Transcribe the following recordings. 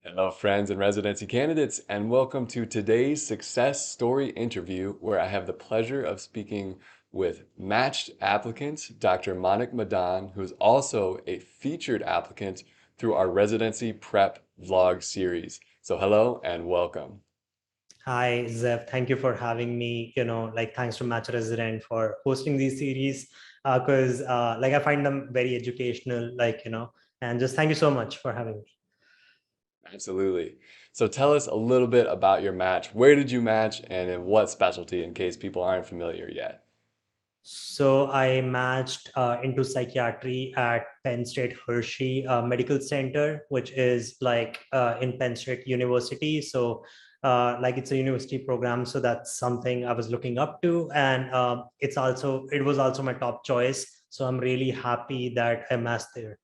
Hello, friends and residency candidates, and welcome to today's success story interview, where I have the pleasure of speaking with matched applicants, Dr. Manik Madaan, who is also a featured applicant through our residency prep vlog series. So, hello and welcome. Hi, Zev. Thank you for having me. Thanks to Match Resident for hosting these series because I find them very educational, and just thank you so much for having me. Absolutely. So, tell us a little bit about your match. Where did you match, and in what specialty, in case people aren't familiar yet? So I matched into psychiatry at Penn State Hershey Medical Center, which is in Penn State University. So it's a university program. So that's something I was looking up to. And it was also my top choice. So I'm really happy that I matched there.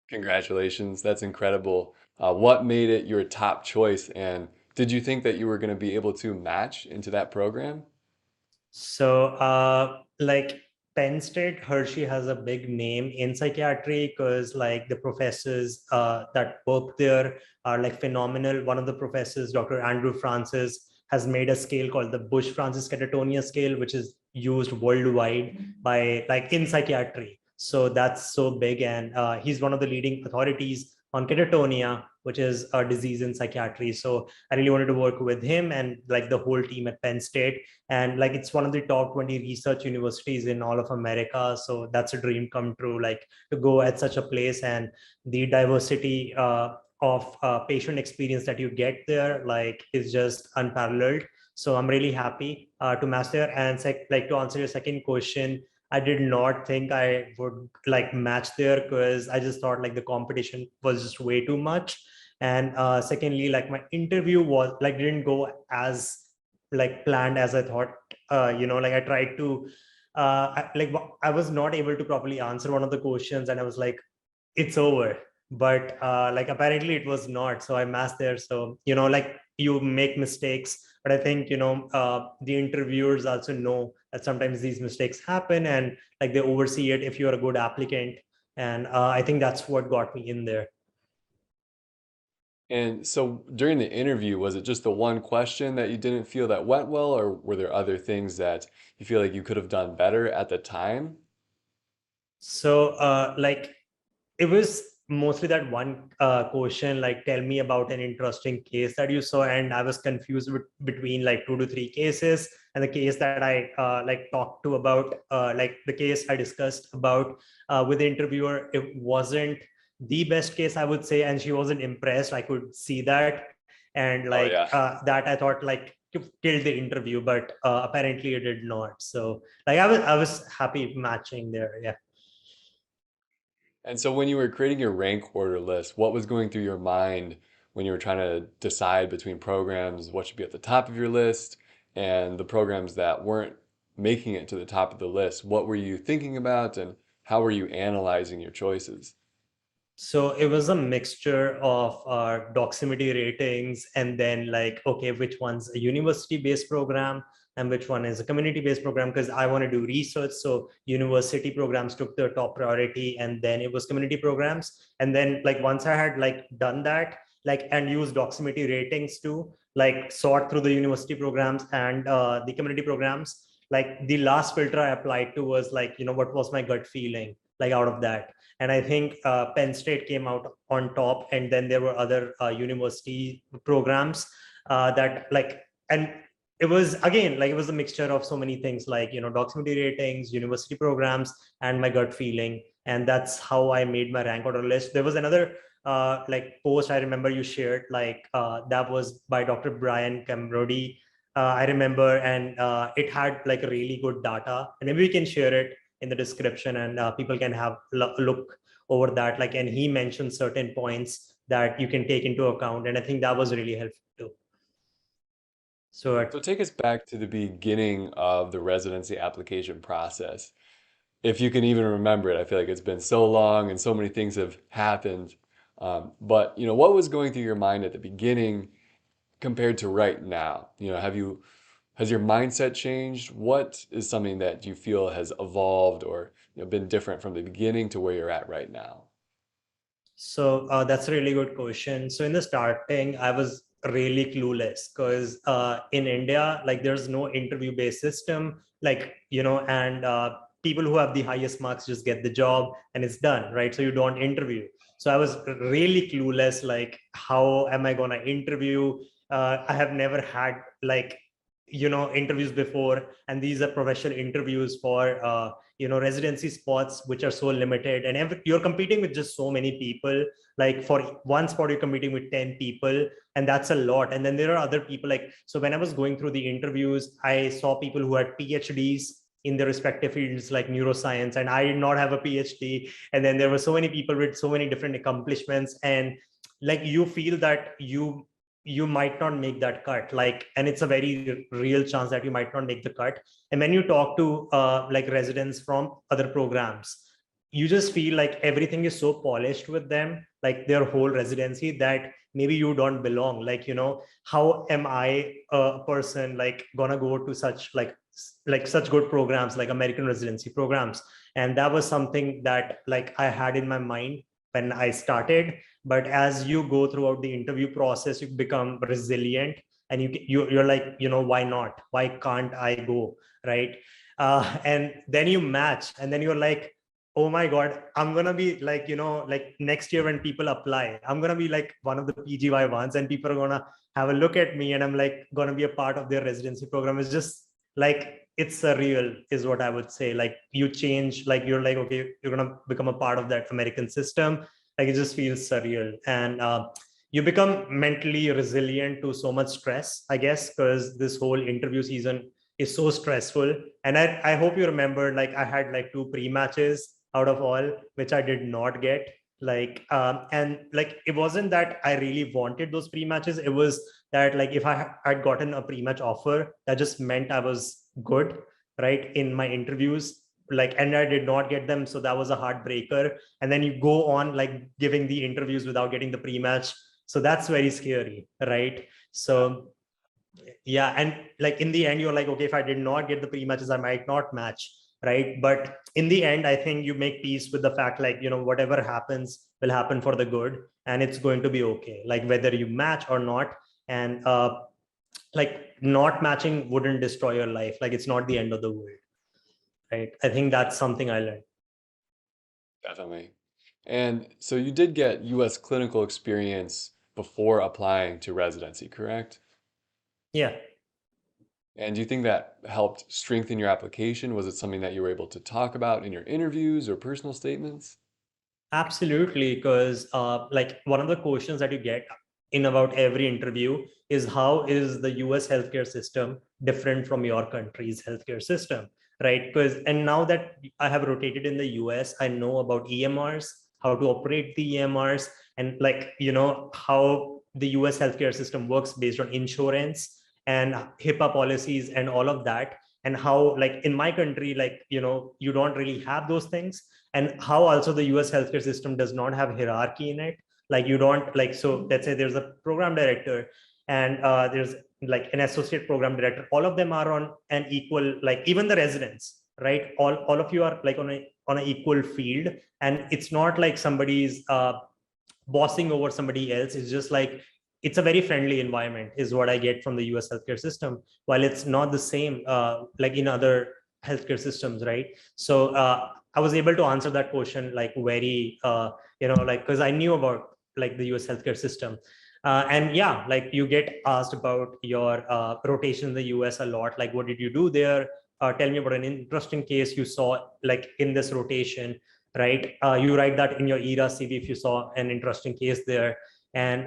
Congratulations, that's incredible. What made it your top choice, and did you think that you were going to be able to match into that program? So, Penn State, Hershey has a big name in psychiatry because, the professors that work there are phenomenal. One of the professors, Dr. Andrew Francis, has made a scale called the Bush-Francis catatonia scale, which is used worldwide by in psychiatry. So that's so big, and he's one of the leading authorities on catatonia, which is a disease in psychiatry. So I really wanted to work with him and the whole team at Penn State, and it's one of the top 20 research universities in all of America. So that's a dream come true, to go at such a place, and the diversity of patient experience that you get there is just unparalleled. So I'm really happy to master. And to answer your second question, I did not think I would match there because I just thought the competition was just way too much. And secondly, my interview was didn't go as planned as I thought. I tried to I was not able to properly answer one of the questions, and I was like, it's over. But apparently it was not. So I masked there. So you make mistakes, but I think the interviewers also know that sometimes these mistakes happen, and they oversee it if you're a good applicant. And I think that's what got me in there. And so during the interview, was it just the one question that you didn't feel that went well, or were there other things that you feel like you could have done better at the time? So it was mostly that one question, tell me about an interesting case that you saw, and I was confused between two to three cases. And the case that I talked to about, the case I discussed about with the interviewer, it wasn't the best case, I would say, and she wasn't impressed. I could see that. And Oh yeah. that I thought killed the interview, but apparently it did not. So I was happy matching there. Yeah. And so when you were creating your rank order list, what was going through your mind when you were trying to decide between programs, what should be at the top of your list, and the programs that weren't making it to the top of the list? What were you thinking about, and how were you analyzing your choices? So it was a mixture of doximity ratings, and then okay, which one's a university-based program and which one is a community-based program, because I want to do research. So university programs took the top priority, and then it was community programs. And then once I had done that, and used doximity ratings to sort through the university programs and the community programs, the last filter I applied to was what was my gut feeling out of that. And I think Penn State came out on top, and then there were other university programs that and it was again it was a mixture of so many things, doximity ratings, university programs, and my gut feeling. And that's how I made my rank order list. There was another post I remember you shared, that was by Dr. Brian Cambrody, I remember, and it had really good data, and maybe we can share it in the description, and people can have look over that, and he mentioned certain points that you can take into account, and I think that was really helpful too. So So take us back to the beginning of the residency application process. If you can even remember it, I feel like it's been so long and so many things have happened. But what was going through your mind at the beginning compared to right now? Has your mindset changed? What is something that you feel has evolved or been different from the beginning to where you're at right now? So that's a really good question. So in the starting, I was really clueless because in India, like there's no interview-based system, like, and people who have the highest marks just get the job and it's done, right? So you don't interview. So I was really clueless, like, how am I gonna interview? I have never had like, interviews before, and these are professional interviews for residency spots which are so limited, and you're competing with just so many people. Like for one spot you're competing with 10 people, and that's a lot. And then there are other people, like, so when I was going through the interviews, I saw people who had PhDs in their respective fields like neuroscience, and I did not have a PhD. And then there were so many people with so many different accomplishments, and like you feel that you might not make that cut, like, and it's a very real chance that you might not make the cut. And when you talk to like residents from other programs, you just feel like everything is so polished with them, like their whole residency, that maybe you don't belong. Like, how am I a person like gonna go to such like such good programs like American residency programs? And that was something that like I had in my mind when I started. But as you go throughout the interview process, you become resilient, and you're like, why not, why can't I go, right? And then you match, and then you're like, oh my god, I'm gonna be like, like next year when people apply, I'm gonna be like one of the PGY ones, and people are gonna have a look at me, and I'm like gonna be a part of their residency program. It's just like, it's surreal is what I would say. Like you change, like you're like, okay, you're gonna become a part of that American system. Like it just feels surreal. And you become mentally resilient to so much stress, I guess, because this whole interview season is so stressful. And I hope you remember, like I had like two pre-matches out of all, which I did not get. Like and like it wasn't that I really wanted those pre-matches. It was that like if I had gotten a pre-match offer, that just meant I was good, right, in my interviews. Like, and I did not get them, so that was a heartbreaker. And then you go on like giving the interviews without getting the pre-match, so that's very scary, right? So yeah, and like in the end you're like, okay, if I did not get the pre-matches, I might not match, right? But in the end, I think you make peace with the fact, like, whatever happens will happen for the good, and it's going to be okay, like whether you match or not. And like not matching wouldn't destroy your life, like it's not the end of the world, right? I think that's something I learned. Definitely. And so you did get US clinical experience before applying to residency, correct? Yeah. And do you think that helped strengthen your application? Was it something that you were able to talk about in your interviews or personal statements? Absolutely, because like one of the questions that you get in about every interview is, how is the US healthcare system different from your country's healthcare system, right? Because, and now that I have rotated in the US, I know about EMRs, how to operate the EMRs, and like, how the US healthcare system works based on insurance and HIPAA policies and all of that. And how, like in my country, like, you don't really have those things. And how also the US healthcare system does not have hierarchy in it. Like you don't like, so let's say there's a program director, and there's like an associate program director. All of them are on an equal, like even the residents, right? All of you are like on an equal field, and it's not like somebody's bossing over somebody else. It's just like, it's a very friendly environment is what I get from the US healthcare system, while it's not the same like in other healthcare systems, right? So I was able to answer that question like very like, because I knew about like the US healthcare system. And yeah, like you get asked about your rotation in the US a lot, like what did you do there? Tell me about an interesting case you saw like in this rotation, right? You write that in your ERA CV if you saw an interesting case there. And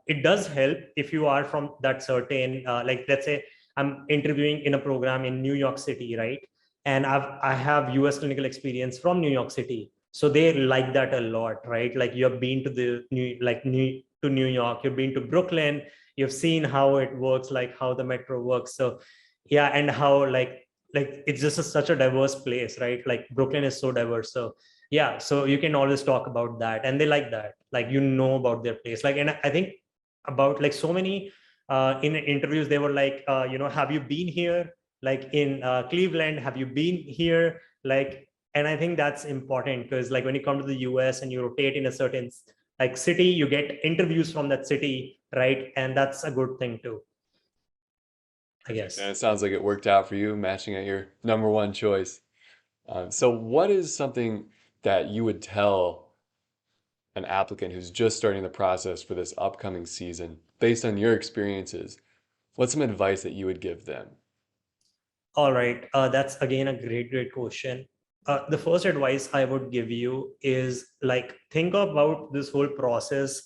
it does help if you are from that certain, like let's say I'm interviewing in a program in New York City, right? And I have US clinical experience from New York City. So they like that a lot, right? Like you have been to the New York, you've been to Brooklyn, you've seen how it works, like how the metro works. So yeah, and how like it's just such a diverse place, right? Like Brooklyn is so diverse. So yeah, so you can always talk about that, and they like that, like about their place. Like, and I think about like so many in interviews they were like, have you been here, like in Cleveland, have you been here, like. And I think that's important, because like when you come to the US and you rotate in a certain like city, you get interviews from that city, right? And that's a good thing too, I Perfect. And guess. it sounds like it worked out for you, matching at your number one choice. So, what is something that you would tell an applicant who's just starting the process for this upcoming season, based on your experiences? What's some advice that you would give them? All right, that's again a great question. The first advice I would give you is like think about this whole process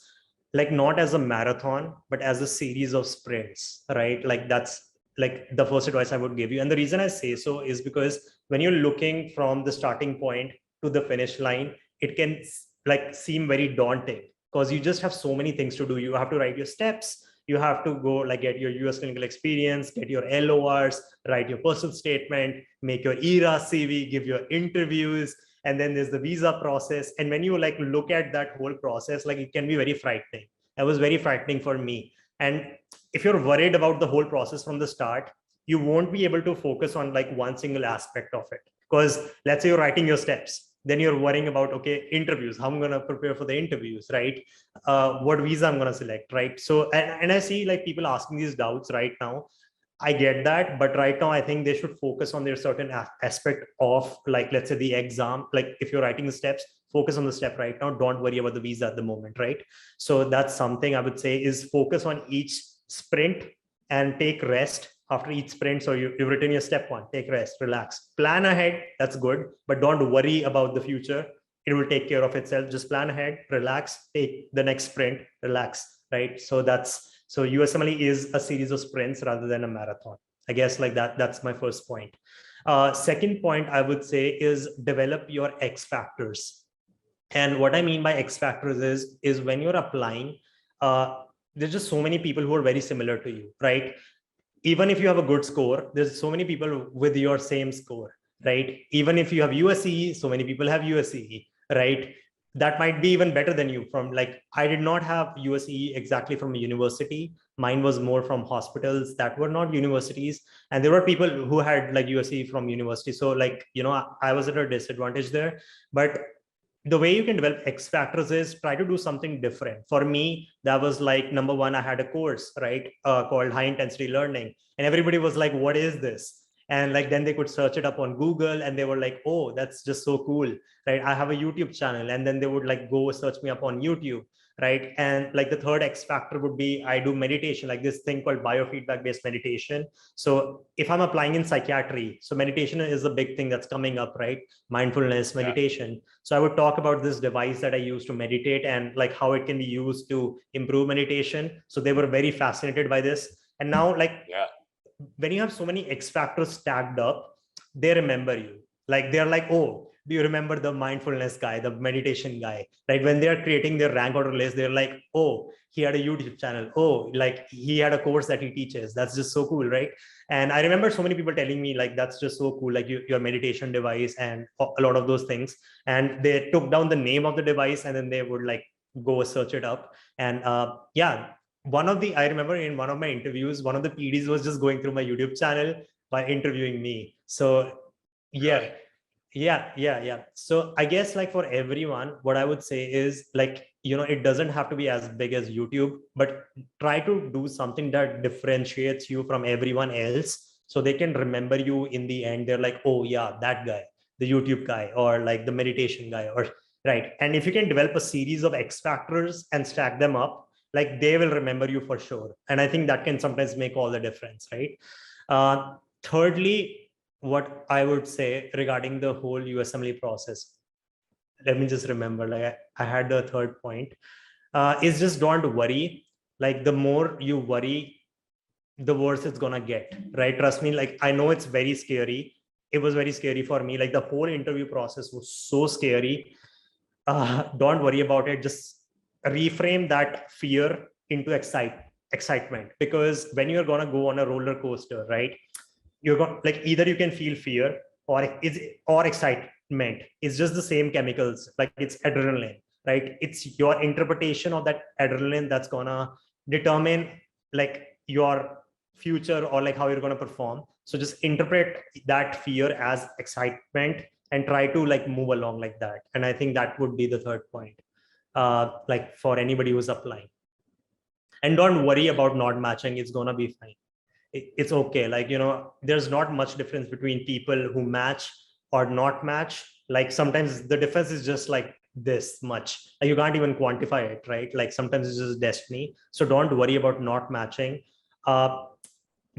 like not as a marathon, but as a series of sprints, right? Like that's like the first advice I would give you. And the reason I say so is because when you're looking from the starting point to the finish line, it can like seem very daunting because you just have so many things to do. You have to write your steps, you have to go like get your US clinical experience, get your LORs, write your personal statement, make your ERA CV, give your interviews, and then there's the visa process. And when you like look at that whole process, like it can be very frightening. It was very frightening for me. And if you're worried about the whole process from the start, you won't be able to focus on like one single aspect of it. Because let's say you're writing your steps, then you're worrying about, okay, interviews, how I'm going to prepare for the interviews, right? What visa I'm going to select, right? So, and I see like people asking these doubts right now. I get that, but right now I think they should focus on their certain aspect of like, let's say the exam, like if you're writing the steps, focus on the step right now. Don't worry about the visa at the moment, right? So that's something I would say is focus on each sprint and take rest after each sprint. So you've written your step one, take rest, relax, plan ahead. That's good, but don't worry about the future. It will take care of itself. Just plan ahead, relax, take the next sprint, relax, right? So USMLE is a series of sprints rather than a marathon. I guess like that, that's my first point. Second point I would say is develop your X factors. And what I mean by X factors is when you're applying, there's just so many people who are very similar to you, right? Even if you have a good score, there's so many people with your same score, right? Even if you have USCE, so many people have USCE, right? That might be even better than you. From like, I did not have USCE exactly from a university. Mine was more from hospitals that were not universities. And there were people who had like USCE from university. So like, you know, I was at a disadvantage there. But the way you can develop X factors is try to do something different. For me, that was like number one, I had a course, right, called high intensity learning, and everybody was like, "What is this?" And like then they could search it up on Google, and they were like, "Oh, that's just so cool, right?" I have a YouTube channel, and then they would like go search me up on YouTube, right? And like the third X factor would be I do meditation, like this thing called biofeedback based meditation. So if I'm applying in psychiatry, so meditation is a big thing that's coming up, right? Mindfulness, Yeah. meditation. So I would talk about this device that I use to meditate and like how it can be used to improve meditation. So they were very fascinated by this. And now like Yeah. when you have so many X factors stacked up, they remember you. Like they're like, oh, do you remember the mindfulness guy, the meditation guy? Right? When they're creating their rank order list, they're like, oh, he had a YouTube channel. Oh, like he had a course that he teaches. That's just so cool, right? And I remember so many people telling me like, that's just so cool, like your meditation device and a lot of those things. And they took down the name of the device and then they would like go search it up. And yeah, I remember in one of my interviews, one of the PDs was just going through my YouTube channel by interviewing me. So Really? yeah, yeah. So I guess like for everyone, what I would say is like, you know, it doesn't have to be as big as YouTube, but try to do something that differentiates you from everyone else. So they can remember you in the end. They're like, oh yeah, that guy, the YouTube guy, or like the meditation guy, or right. And if you can develop a series of X factors and stack them up, like they will remember you for sure. And I think that can sometimes make all the difference, right? Thirdly, what I would say regarding the whole USMLE process, let me just remember, like I had the third point, is just don't worry. Like the more you worry, the worse it's gonna get, right? Trust me, like I know it's very scary. It was very scary for me. Like the whole interview process was so scary. Don't worry about it. Just reframe that fear into excitement, because when you're gonna go on a roller coaster, right? You're going like either you can feel fear or excitement. It's just the same chemicals, like it's adrenaline, right? It's your interpretation of that adrenaline that's gonna determine like your future or like how you're gonna perform. So just interpret that fear as excitement and try to like move along like that. And I think that would be the third point. like for anybody who's applying. And don't worry about not matching, it's gonna be fine. It's okay. Like, there's not much difference between people who match or not match. Like sometimes the difference is just like this much. Like, you can't even quantify it, right? Like sometimes it's just destiny. So don't worry about not matching. Uh,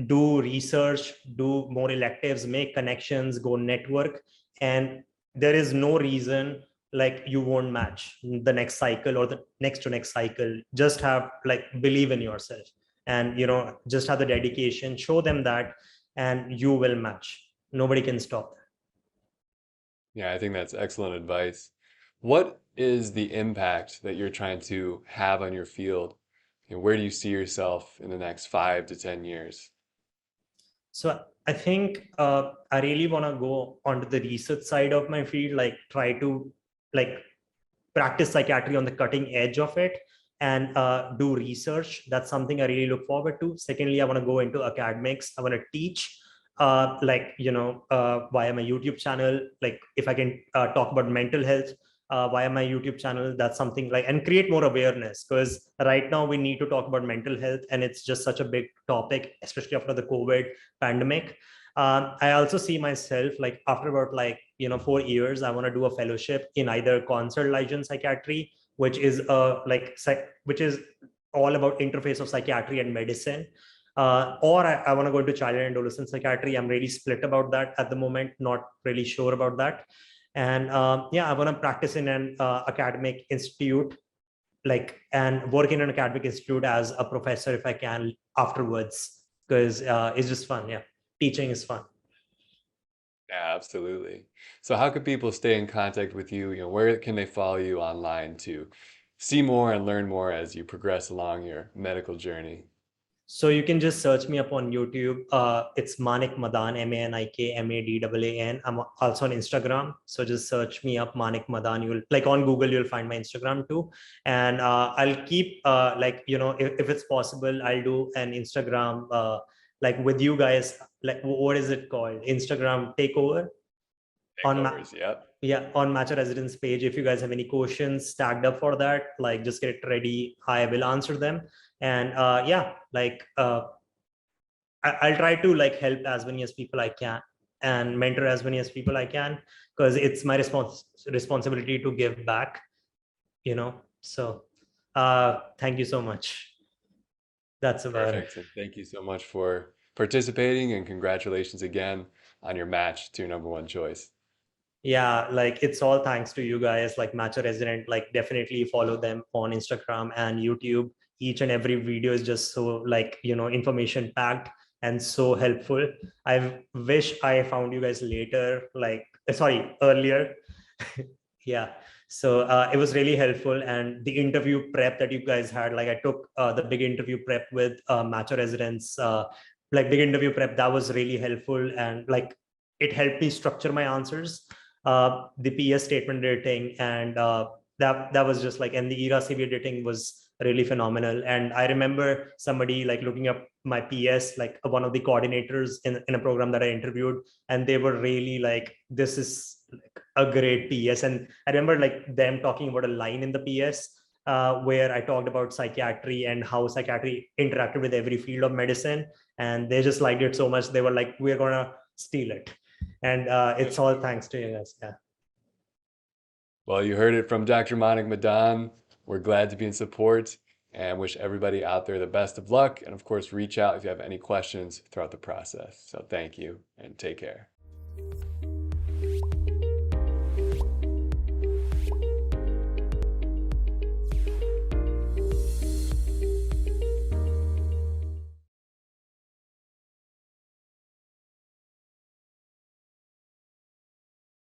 do research, do more electives, make connections, go network, and there is no reason like you won't match the next cycle or the next to next cycle. Just have like believe in yourself, and just have the dedication, show them that, and you will match. Nobody can stop that. Yeah, I think that's excellent advice. What is the impact that you're trying to have on your field? Where do you see yourself in the next 5 to 10 years? So I think I really want to go onto the research side of my field, like try to like practice psychiatry on the cutting edge of it, and do research. That's something I really look forward to. Secondly, I want to go into academics. I want to teach, via my YouTube channel. Like if I can talk about mental health via my YouTube channel, that's something like, and create more awareness, because right now we need to talk about mental health, and it's just such a big topic, especially after the COVID pandemic. I also see myself like after about 4 years, I want to do a fellowship in either concert liaison psychiatry, which is which is all about interface of psychiatry and medicine, or I want to go into child and adolescent psychiatry. I'm really split about that at the moment, not really sure about that. And yeah, I want to practice in an academic institute, like, and work in an academic institute as a professor if I can afterwards, because it's just fun. Yeah, teaching is fun. Yeah, absolutely. So how can people stay in contact with you? Where can they follow you online to see more and learn more as you progress along your medical journey? So you can just search me up on YouTube. It's Manik Madaan, MANIK MADAAN. I'm also on Instagram. So just search me up, Manik Madaan. You'll like on Google, you'll find my Instagram too. And I'll keep if it's possible, I'll do an Instagram like with you guys. Like what is it called? Instagram takeover on my Takeovers, yep. yeah, on Matcha Residence page. If you guys have any questions stacked up for that, like just get ready. I will answer them. And yeah, I'll try to like help as many as people I can and mentor as many as people I can, because it's my responsibility to give back, So thank you so much. That's about it. Perfect. And thank you so much for participating and congratulations again on your match to your number one choice. Yeah, like it's all thanks to you guys, like Matcha Resident. Like definitely follow them on Instagram and YouTube. Each and every video is just so like information packed and so helpful. I wish I found you guys later, like sorry, earlier. Yeah. So it was really helpful, and the interview prep that you guys had, like I took the big interview prep with Matcha Residents, like big interview prep, that was really helpful, and like it helped me structure my answers. The PS statement editing, and that was just like, and the ERA CV editing was really phenomenal. And I remember somebody like looking up my PS, like one of the coordinators in a program that I interviewed, and they were really like, this is like a great PS. And I remember like them talking about a line in the PS where I talked about psychiatry and how psychiatry interacted with every field of medicine. And they just liked it so much. They were like, we're going to steal it. And it's all thanks to you guys. Yeah. Well, you heard it from Dr. Manik Madaan. We're glad to be in support and wish everybody out there the best of luck. And of course, reach out if you have any questions throughout the process. So thank you and take care.